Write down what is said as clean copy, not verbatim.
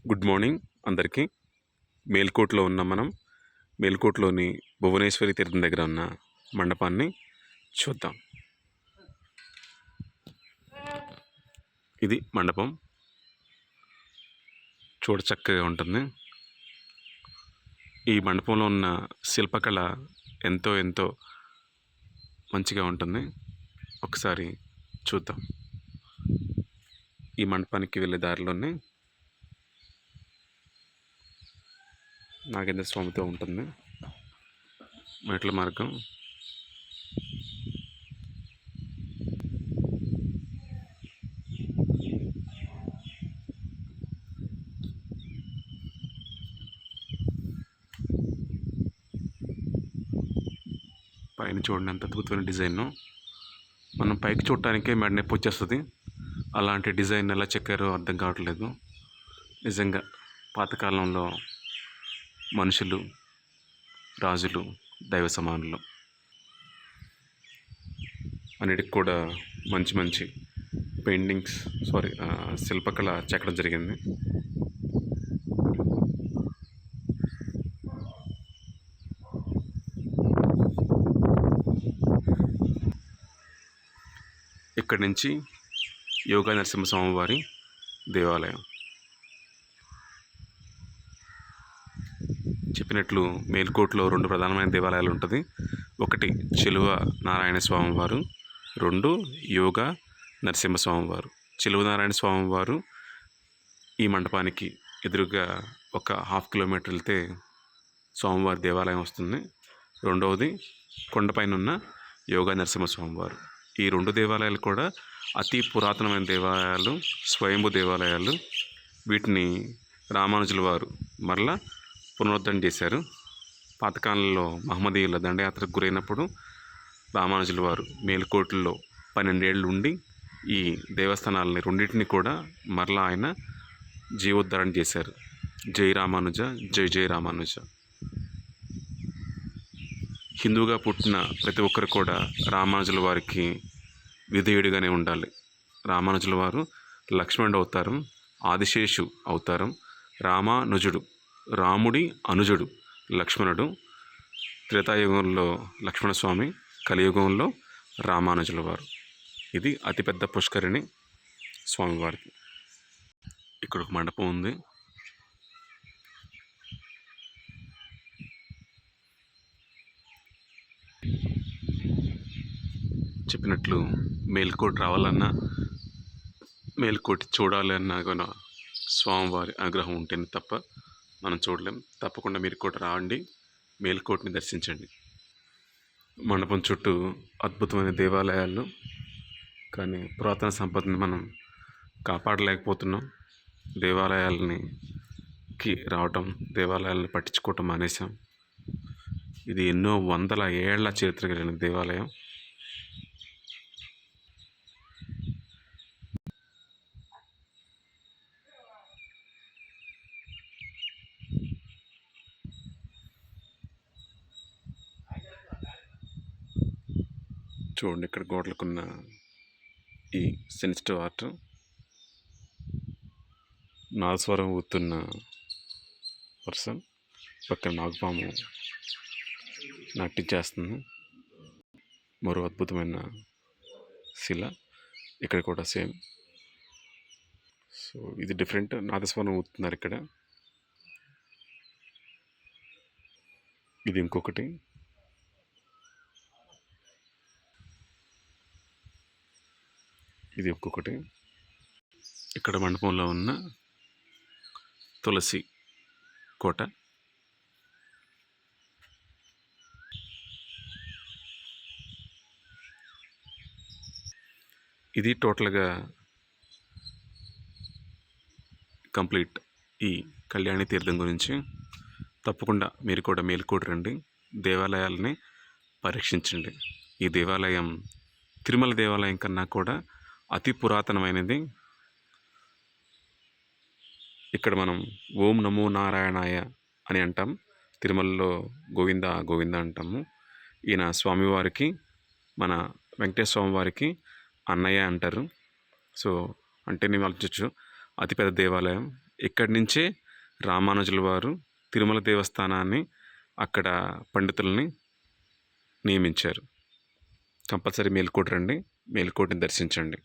Good morning అందరికీ. మేల్కోట్లో ఉన్నాం మనం. మేల్కోట్లోని భువనేశ్వరి తీర్థం దగ్గర ఉన్న మండపాన్ని చూద్దాం. ఇది మండపం, చూడ చక్కగా ఉంటుంది. ఈ మండపంలో ఉన్న శిల్పకళ ఎంతో ఎంతో మంచిగా ఉంటుంది. ఒకసారి చూద్దాం. ఈ మండపానికి వెళ్ళే దారిలోనే నాగేంద్ర స్వామితో ఉంటుంది మెట్ల మార్గం. పైన చూడండి ఎంత అద్భుతమైన డిజైన్. మనం పైకి చూడటానికే మెడ నొప్పి వచ్చేస్తుంది. అలాంటి డిజైన్ ఎలా చెక్కారో అర్థం కావట్లేదు. నిజంగా పాతకాలంలో మనుషులు, రాజులు దైవ సమానులు. అన్నిటికి కూడా మంచి మంచి పెయింటింగ్స్ శిల్పకళ చెక్కడం జరిగింది. ఇక్కడి నుంచి యోగా నరసింహస్వామి వారి దేవాలయం. చెప్పినట్లు మేల్కోట్లో 2 ప్రధానమైన దేవాలయాలు ఉంటుంది. ఒకటి చిలువ నారాయణ స్వామి వారు, 2 యోగా నరసింహస్వామి వారు. చిలువ నారాయణ స్వామి వారు ఈ మండపానికి ఎదురుగా ఒక 1/2 కిలోమీటర్ వెళ్తే స్వామివారి దేవాలయం వస్తుంది. రెండవది కొండపైన ఉన్న యోగా నరసింహస్వామి వారు. ఈ 2 దేవాలయాలు కూడా అతి పురాతనమైన దేవాలయాలు, స్వయంభూ దేవాలయాలు. వీటిని రామానుజుల వారు మరలా పునరుద్ధరణ చేశారు. పాతకాలంలో మహమ్మదీయుల దండయాత్రకు గురైనప్పుడు రామానుజుల వారు మేలుకోటలో 12 ఏళ్ళు ఉండి ఈ దేవస్థానాలని రెండింటిని కూడా మరలా ఆయన జీవోద్ధరణ చేశారు. జై రామానుజ, జై జై రామానుజ. హిందువుగా పుట్టిన ప్రతి ఒక్కరు కూడా రామానుజుల వారికి విధేయుడిగానే ఉండాలి. రామానుజుల వారు లక్ష్మణుడు అవతారం, ఆదిశేషు అవతారం, రామానుజుడు రాముడి అనుజుడు లక్ష్మణుడు. త్రేతాయుగంలో లక్ష్మణస్వామి, కలియుగంలో రామానుజుల వారు. ఇది అతిపెద్ద పుష్కరిణి స్వామివారికి. ఇక్కడ ఒక మండపం ఉంది. చెప్పినట్లు మేల్కోటి రావాలన్నా, మేల్కోటి చూడాలి అన్నా కూడా స్వామివారి అనుగ్రహం ఉంటేనే తప్ప మనం చూడలేం. తప్పకుండా మీరు కూడా రాండి, మేల్కోటిని దర్శించండి. మండపం చుట్టూ అద్భుతమైన దేవాలయాలు, కానీ పురాతన సంపదని మనం కాపాడలేకపోతున్నాం. దేవాలయాలకి రావటం, దేవాలయాలను పట్టించుకోవటం మానేసాం. ఇది ఎన్నో వందల ఏళ్ల చరిత్ర కలిగిన దేవాలయం. చూడండి ఇక్కడ గోడలకున్న ఈ సెన్సిటివ్ ఆర్ట్. నాదస్వరం ఊతున్న పర్సన్, పక్కన నాగపాము నాట్యం చేస్తుంది. మరో అద్భుతమైన శిల ఇక్కడ కూడా సేమ్. సో ఇది డిఫరెంట్. నాదస్వరం ఊతున్నారు ఇక్కడ. ఇది ఇంకొకటి. ఇది ఒక్కొక్కటి. ఇక్కడ మండపంలో ఉన్న తులసి కోట. ఇది టోటల్గా కంప్లీట్ ఈ కళ్యాణి తీర్థం గురించి. తప్పకుండా మీరు కూడా మేలుకోటి రండి, దేవాలయాలని పరీక్షించండి. ఈ దేవాలయం తిరుమల దేవాలయం కన్నా కూడా అతి పురాతనమైనది. ఇక్కడ మనం ఓం నమో నారాయణాయ అని అంటాం. తిరుమలలో గోవింద గోవింద అంటాము. ఈయన స్వామివారికి, మన వెంకటేశ్వర స్వామి వారికి అన్నయ్య అంటారు. సో అంటే నేను ఆలోచించు, అతిపెద్ద దేవాలయం. ఇక్కడి నుంచే రామానుజుల వారు తిరుమల దేవస్థానాన్ని అక్కడ పండితుల్ని నియమించారు. కంపల్సరీ మేల్కోట రండి, మేల్కోటని దర్శించండి.